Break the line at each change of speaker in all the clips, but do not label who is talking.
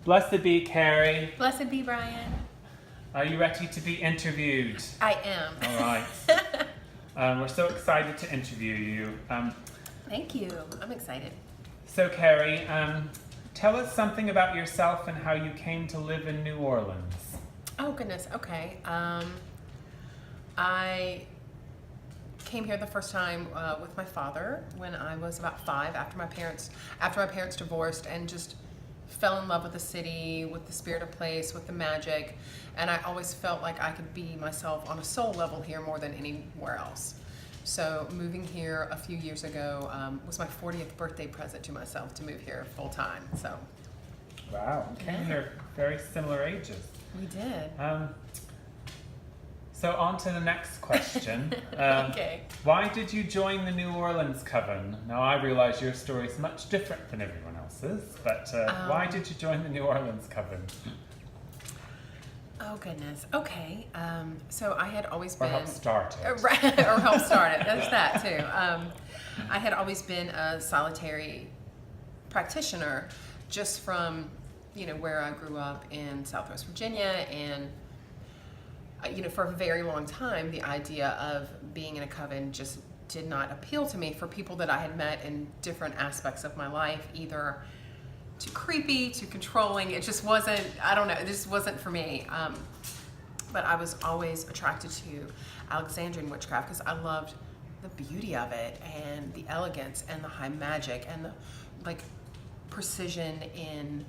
Blessed be Carie.
Blessed be Brian.
Are you ready to be interviewed?
I am.
All right. We're so excited to interview you.
Thank you. I'm excited.
So Carie, tell us something about yourself and how you came to live in New Orleans.
Oh goodness. Okay. I came here the first time with my father when I was about 5, after my parents divorced, and just fell in love with the city, with the spirit of place, with the magic, and I always felt like I could be myself on a soul level here more than anywhere else. So moving here a few years ago was my 40th birthday present to myself to move here full time. So.
Wow, came here very similar ages.
We did.
So on to the next question.
Okay.
Why did you join the New Orleans Coven? Now I realize your story is much different than everyone else's, but why did you join the New Orleans Coven?
Oh goodness. Okay. So I had always
Or
been
help start it.
Right, or help start it. There's that too. I had always been a solitary practitioner, just from where I grew up in Southwest Virginia, and for a very long time, the idea of being in a coven just did not appeal to me for people that I had met in different aspects of my life, either too creepy, too controlling. It just wasn't, I don't know, it just wasn't for me. But I was always attracted to Alexandrian witchcraft because I loved the beauty of it and the elegance and the high magic and the precision in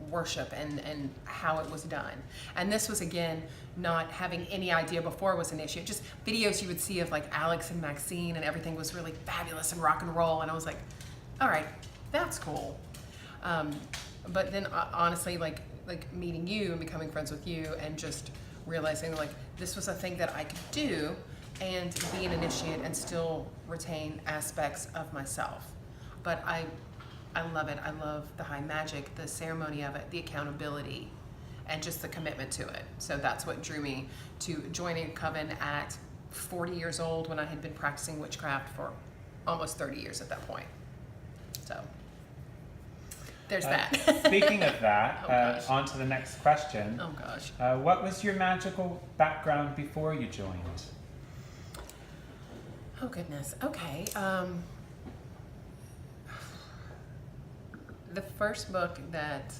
worship and how it was done. And this was, again, not having any idea before was an issue. Just videos you would see of Alex and Maxine, and everything was really fabulous and rock and roll, and I was like, all right, that's cool. But then honestly, like meeting you and becoming friends with you and just realizing this was a thing that I could do and be an initiate and still retain aspects of myself. But I love it. I love the high magic, the ceremony of it, the accountability, and just the commitment to it. So that's what drew me to joining a coven at 40 years old, when I had been practicing witchcraft for almost 30 years at that point. So there's that.
Speaking of that,
Oh,
on to the next question.
Oh gosh.
What was your magical background before you joined?
Oh goodness. Okay. The first book that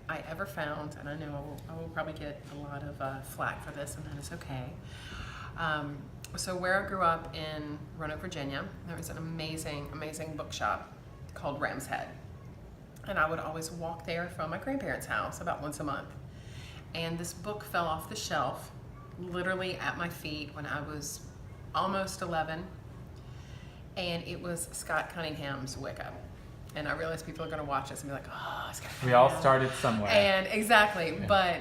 I ever found, and I know I will probably get a lot of flack for this, and that is okay. So where I grew up in Roanoke, Virginia, there was an amazing, amazing bookshop called Ram's Head. And I would always walk there from my grandparents' house about once a month. And this book fell off the shelf, literally at my feet, when I was almost 11. And it was Scott Cunningham's Wicca. And I realize people are going to watch this and be like, oh, Scott Cunningham.
We all started somewhere.
And exactly, yeah. But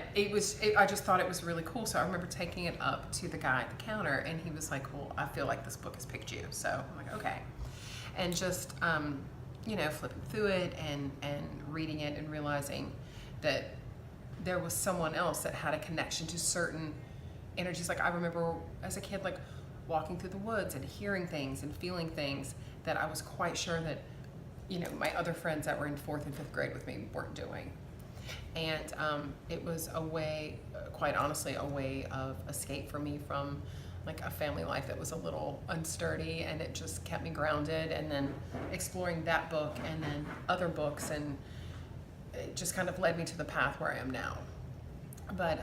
I just thought it was really cool. So I remember taking it up to the guy at the counter, and he was like, well, I feel like this book has picked you. So I'm like, okay. And just, flipping through it and reading it and realizing that there was someone else that had a connection to certain energies. I remember as a kid, walking through the woods and hearing things and feeling things that I was quite sure that my other friends that were in 4th and 5th grade with me weren't doing. And it was a way, quite honestly, a way of escape for me from a family life that was a little unsturdy, and it just kept me grounded. And then exploring that book and then other books, and it just kind of led me to the path where I am now. But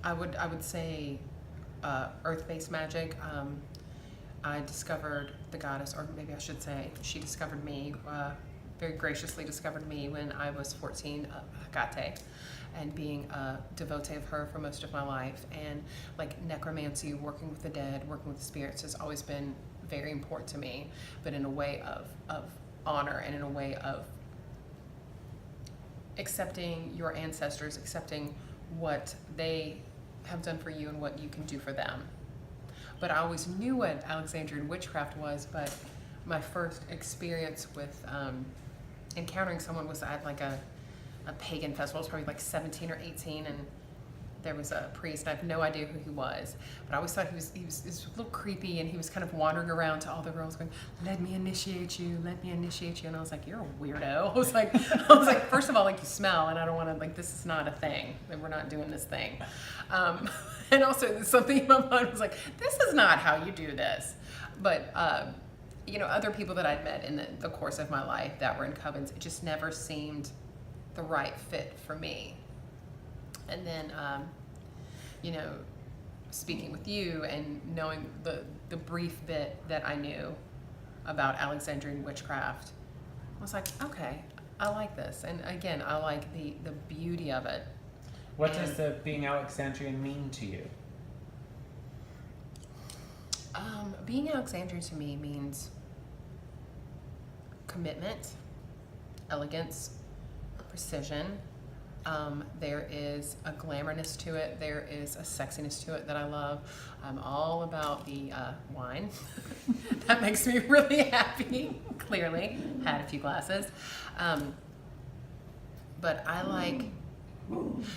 I would say earth-based magic. I discovered the goddess, or maybe I should say she discovered me, very graciously discovered me when I was 14, Hecate, and being a devotee of her for most of my life. And necromancy, working with the dead, working with the spirits, has always been very important to me, but in a way of honor, and in a way of accepting your ancestors, accepting what they have done for you and what you can do for them. But I always knew what Alexandrian witchcraft was, but my first experience with encountering someone was at a pagan festival. I was probably 17 or 18, and there was a priest, and I have no idea who he was, but I always thought he was a little creepy, and he was kind of wandering around to all the girls going, let me initiate you, and I was like, you're a weirdo. I was like, first of all, like, you smell, and I don't want to, like, this is not a thing, and we're not doing this thing. And also something in my mind was like, this is not how you do this. But other people that I'd met in the course of my life that were in covens, it just never seemed the right fit for me. And then, speaking with you and knowing the brief bit that I knew about Alexandrian witchcraft, I was like, okay, I like this. And again, I like the beauty of it.
What does being Alexandrian mean to you?
Being Alexandrian to me means commitment, elegance, precision. There is a glamourness to it. There is a sexiness to it that I love. I'm all about the wine. That makes me really happy, clearly. Had a few glasses. But I like...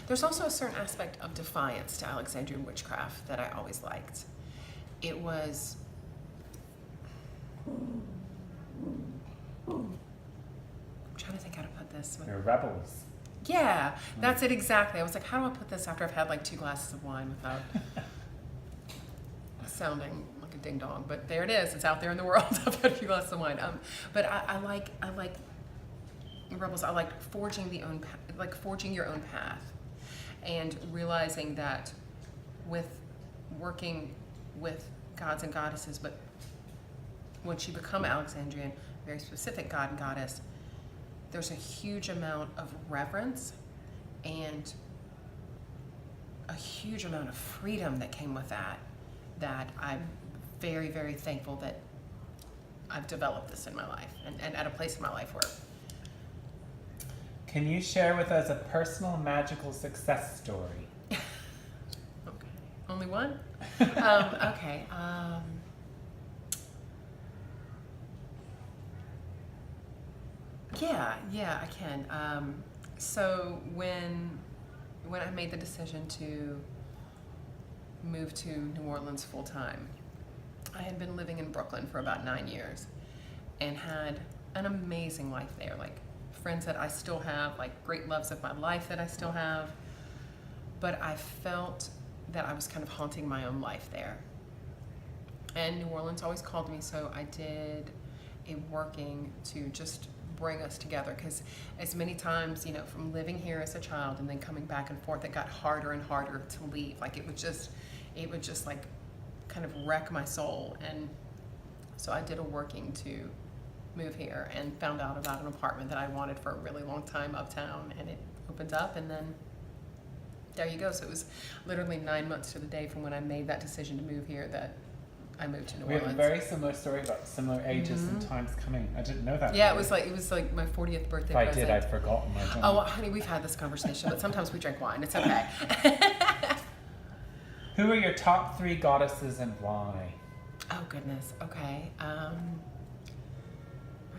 There's also a certain aspect of defiance to Alexandrian witchcraft that I always liked. It was... I'm trying to think how to put this.
They're rebels.
Yeah, that's it exactly. I was like, how do I put this after I've had like 2 glasses of wine without sounding like a ding dong? But there it is. It's out there in the world. I've had a few glasses of wine. But I like rebels. I like forging your own path, and realizing that with working with gods and goddesses, but once you become Alexandrian, very specific god and goddess, there's a huge amount of reverence and a huge amount of freedom that came with that I'm very, very thankful that I've developed this in my life and at a place in my life where...
Can you share with us a personal magical success story?
Okay. Only one? Okay. Yeah, I can. So when I made the decision to move to New Orleans full time, I had been living in Brooklyn for about 9 years and had an amazing life there, like friends that I still have, like great loves of my life that I still have. But I felt that I was kind of haunting my own life there. And New Orleans always called me, so I did a working to just bring us together, because as many times, from living here as a child and then coming back and forth, it got harder and harder to leave. Like it would just like kind of wreck my soul. And so I did a working to move here and found out about an apartment that I wanted for a really long time uptown, and it opened up, and then there you go. So it was literally 9 months to the day from when I made that decision to move here that I moved to New Orleans.
We have a very similar story about similar ages and times coming. I didn't know that.
Yeah, it was like my 40th birthday present.
If I did, I'd forgotten.
Oh, well, honey, we've had this conversation, but sometimes we drink wine. It's okay.
Who are your top 3 goddesses and why?
Oh, goodness. Okay. My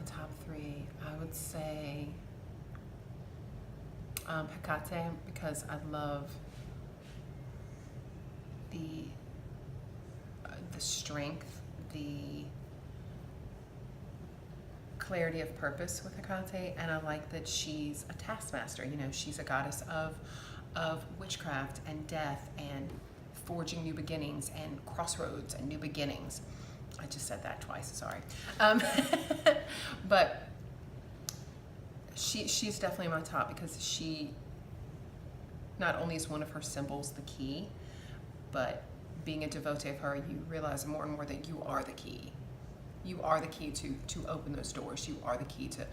top 3, I would say Hecate, because I love the strength, the clarity of purpose with Hecate, and I like that she's a taskmaster. She's a goddess of witchcraft and death and forging new beginnings and crossroads and new beginnings. I just said that twice, sorry. But she's definitely my top, because she not only is one of her symbols the key, but being a devotee of her, you realize more and more that you are the key. You are the key to open those doors. You are the key to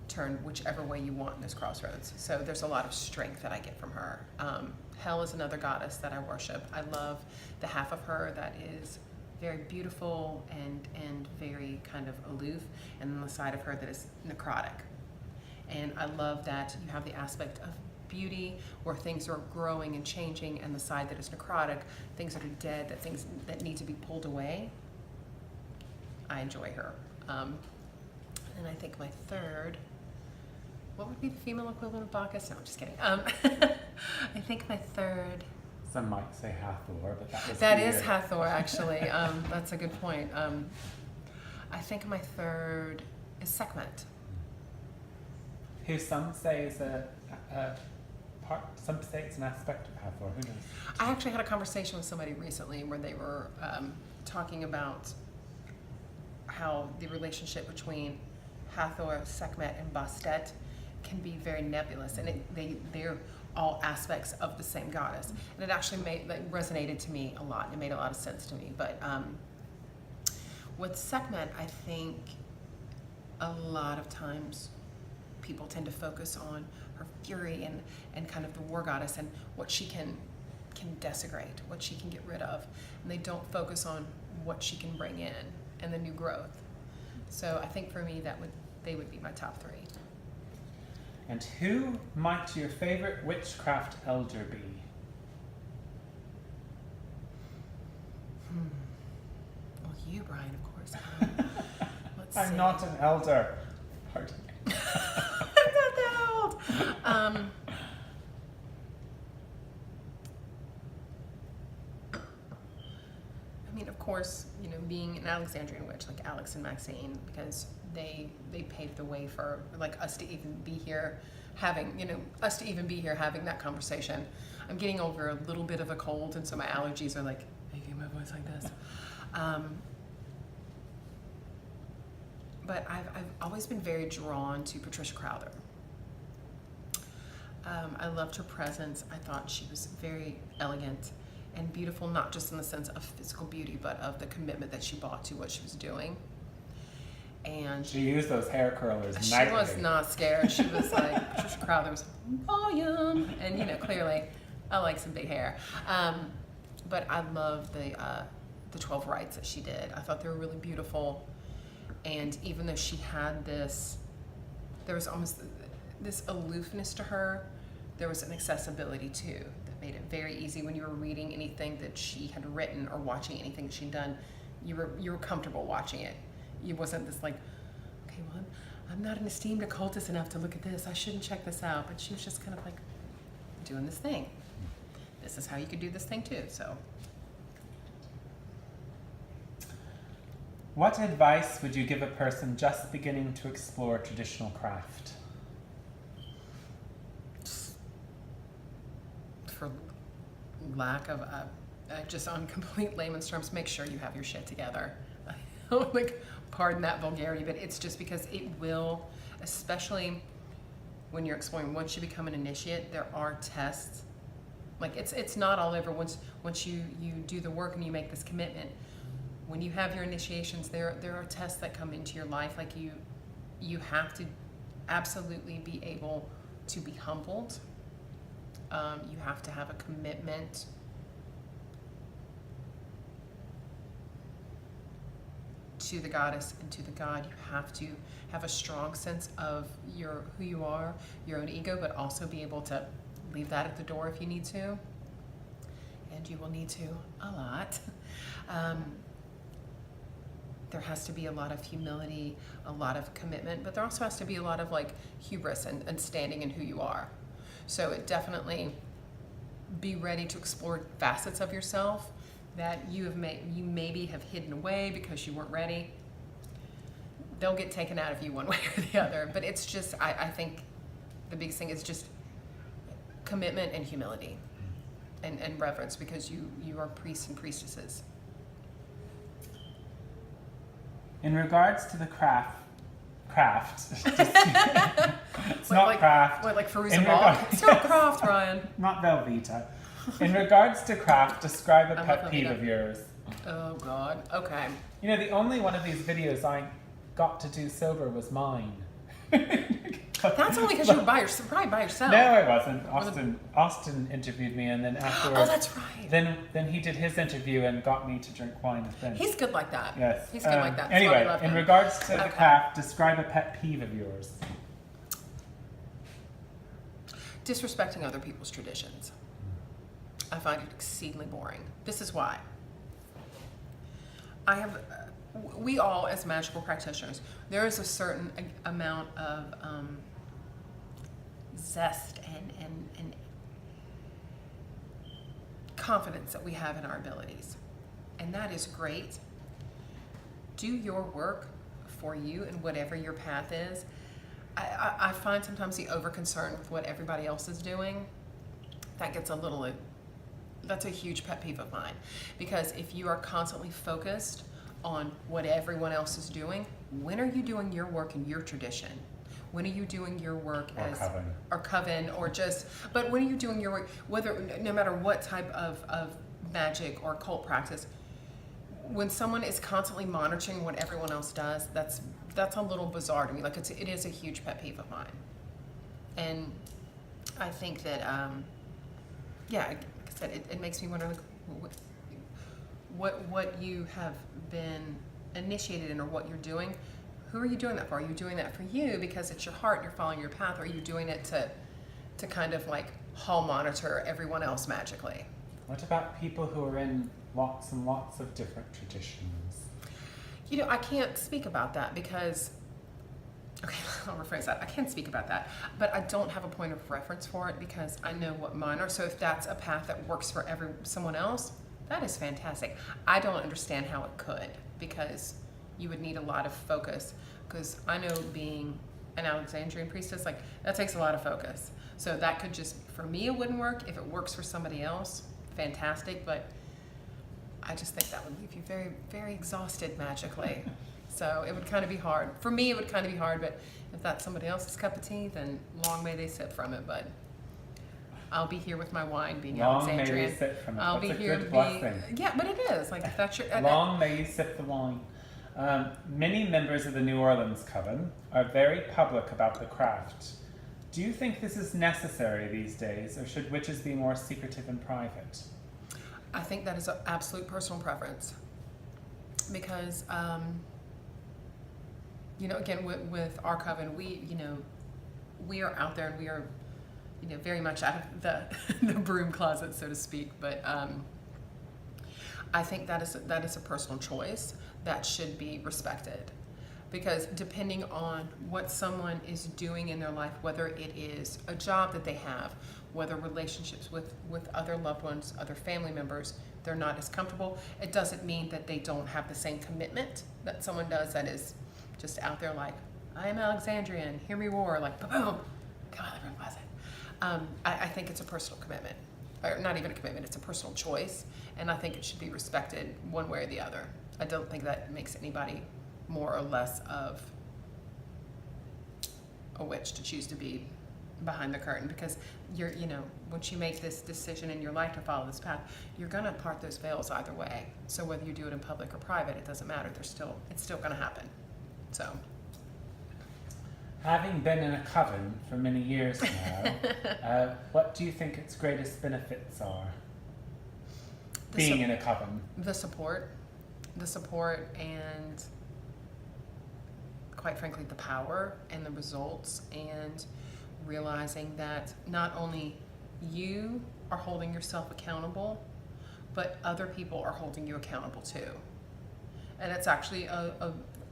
turn whichever way you want in those crossroads. So there's a lot of strength that I get from her. Hel is another goddess that I worship. I love the half of her that is very beautiful and very kind of aloof, and then the side of her that is necrotic. And I love that you have the aspect of beauty where things are growing and changing, and the side that is necrotic, things that are dead, things that need to be pulled away. I enjoy her. And I think my third what would be the female equivalent of Bacchus? No, I'm just kidding. I think my third.
Some might say Hathor, but that was
That
weird.
is Hathor, actually. That's a good point. I think my third is Sekhmet.
Who some say is a part, some say it's an aspect of Hathor. Who knows?
I actually had a conversation with somebody recently where they were talking about how the relationship between Hathor, Sekhmet, and Bastet can be very nebulous, and they're all aspects of the same goddess. And it actually resonated to me a lot, and it made a lot of sense to me. But with Sekhmet, I think a lot of times people tend to focus on her fury and kind of the war goddess and what she can desecrate, what she can get rid of. And they don't focus on what she can bring in and the new growth. So I think for me they would be my top three.
And who might your favorite witchcraft elder be?
Well, you, Brian, of course. Let's see.
I'm not an elder. Pardon me.
I'm not that old. I mean, of course, being an Alexandrian witch like Alex and Maxine, because they paved the way for like us to even be here having that conversation. I'm getting over a little bit of a cold, and so my allergies are like making my voice like this. But I've always been very drawn to Patricia Crowther. I loved her presence. I thought she was very elegant and beautiful, not just in the sense of physical beauty, but of the commitment that she brought to what she was doing. And
She used those hair curlers
she
nightly.
was not scared. She was like, Patricia Crowther was volume. And, clearly, I like some big hair. But I love the 12 rites that she did. I thought they were really beautiful. And even though she had there was almost this aloofness to her, there was an accessibility too that made it very easy when you were reading anything that she had written or watching anything she'd done. You were comfortable watching it. You wasn't this like, okay, well, I'm not an esteemed occultist enough to look at this. I shouldn't check this out. But she was just kind of like doing this thing. This is how you could do this thing too. So.
What advice would you give a person just beginning to explore traditional craft?
For lack of, just on complete layman's terms, make sure you have your shit together. Like, pardon that vulgarity, but it's just because it will, especially when you're exploring, once you become an initiate, there are tests. Like, it's not all over once you do the work and you make this commitment. When you have your initiations, there are tests that come into your life. Like, you have to absolutely be able to be humbled. You have to have a commitment to the goddess and to the god. You have to have a strong sense of who you are, your own ego, but also be able to leave that at the door if you need to. And you will need to a lot. There has to be a lot of humility, a lot of commitment, but there also has to be a lot of like hubris and standing in who you are. So it definitely be ready to explore facets of yourself that you maybe have hidden away because you weren't ready. They'll get taken out of you one way or the other. But it's just, I think the biggest thing is just commitment and humility and reverence, because you are priests and priestesses.
In regards to the craft, it's not
like,
craft.
What, like Firuza Balk? It's not craft, Ryan.
Not Velveeta. In regards to craft, describe a
I
pet
love
peeve
Velveeta.
of yours.
Oh, God. Okay.
The only one of these videos I got to do sober was mine.
That's only because you were probably by yourself.
No, I wasn't. Austin interviewed me, and then afterwards,
Oh, that's right.
Then he did his interview and got me to drink wine with him.
He's good like that.
Yes.
He's good like that. That's why we
Anyway,
love
in
him.
regards to the
Okay.
craft, describe a pet peeve of yours.
Disrespecting other people's traditions. I find it exceedingly boring. This is why. We all, as magical practitioners, there is a certain amount of zest and confidence that we have in our abilities. And that is great. Do your work for you and whatever your path is. I find sometimes the over concern with what everybody else is doing, that gets that's a huge pet peeve of mine. Because if you are constantly focused on what everyone else is doing, when are you doing your work in your tradition? When are you doing your work coven but when are you doing your work, no matter what type of magic or cult practice, when someone is constantly monitoring what everyone else does, that's a little bizarre to me. Like it is a huge pet peeve of mine. And I think that, like I said, it makes me wonder what you have been initiated in or what you're doing. Who are you doing that for? Are you doing that for you because it's your heart, you're following your path, or are you doing it to kind of like hall monitor everyone else magically?
What about people who are in lots and lots of different traditions?
I can't speak about that because, okay, I'll rephrase that. I can't speak about that, but I don't have a point of reference for it because I know what mine are. So if that's a path that works for someone else, that is fantastic. I don't understand how it could, because you would need a lot of focus, because I know being an Alexandrian priestess, like that takes a lot of focus. So that could just, for me, it wouldn't work. If it works for somebody else, fantastic, but I just think that would leave you very, very exhausted magically. So it would kind of be hard. For me, it would kind of be hard, but if that's somebody else's cup of tea, then long may they sip from it. But I'll be here with my wine, being Alexandrian.
Long may you sip from it.
I'll
That's
be
a
here
good blessing.
Yeah, but it is. Like, if that's your...
Long may you sip the wine. Many members of the New Orleans Coven are very public about the craft. Do you think this is necessary these days, or should witches be more secretive and private?
I think that is an absolute personal preference. Because, again, with our coven, we are out there and we are, very much out of the broom closet, so to speak. But I think that is a personal choice that should be respected, because depending on what someone is doing in their life, whether it is a job that they have, whether relationships with other loved ones, other family members, they're not as comfortable, it doesn't mean that they don't have the same commitment that someone does that is just out there like, I am Alexandrian, hear me roar, like boom, come on, everyone was it. I think it's a personal commitment, or not even a commitment, it's a personal choice, and I think it should be respected one way or the other. I don't think that makes anybody more or less of a witch to choose to be behind the curtain, because once you make this decision in your life to follow this path, you're going to part those veils either way. So whether you do it in public or private, it doesn't matter. It's still going to happen. So,
having been in a coven for many years now, what do you think its greatest benefits are? Being in a coven. The support,
and quite frankly, the power and the results, and realizing that not only you are holding yourself accountable, but other people are holding you accountable too. And it's actually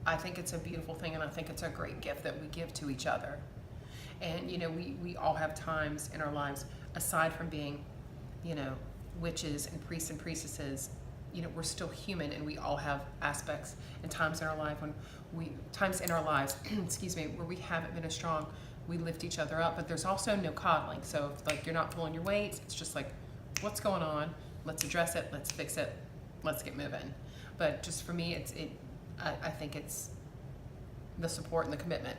I think it's a beautiful thing, and I think it's a great gift that we give to each other. And we all have times in our lives, aside from being, witches and priests and priestesses, we're still human, and we all have aspects and times in our life excuse me, where we haven't been as strong. We lift each other up, but there's also no coddling. So if you're not pulling your weight, it's just like, what's going on? Let's address it. Let's fix it. Let's get moving. But just for me, I think it's the support and the commitment.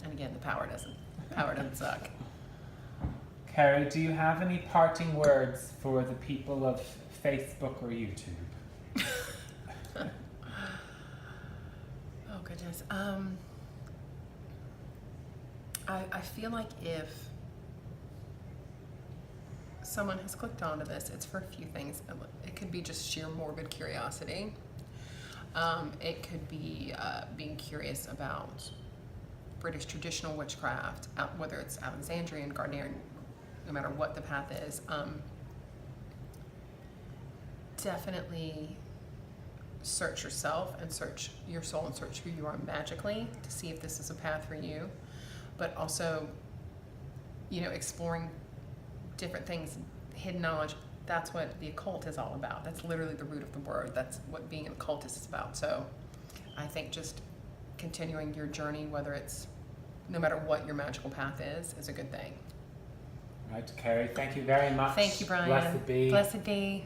And again, the power doesn't suck.
Carie, do you have any parting words for the people of Facebook or YouTube?
Oh goodness. I feel like if someone has clicked onto this, it's for a few things. It could be just sheer morbid curiosity. It could be being curious about British traditional witchcraft, whether it's Alexandrian, Gardnerian, no matter what the path is. Definitely search yourself and search your soul and search who you are magically to see if this is a path for you. But also exploring different things, hidden knowledge. That's what the occult is all about. That's literally the root of the word. That's what being an occultist is about. So I think just continuing your journey, whether it's no matter what your magical path is a good thing.
Right, Carie, thank you very much.
Thank you, Brian.
Blessed be.
Blessed be.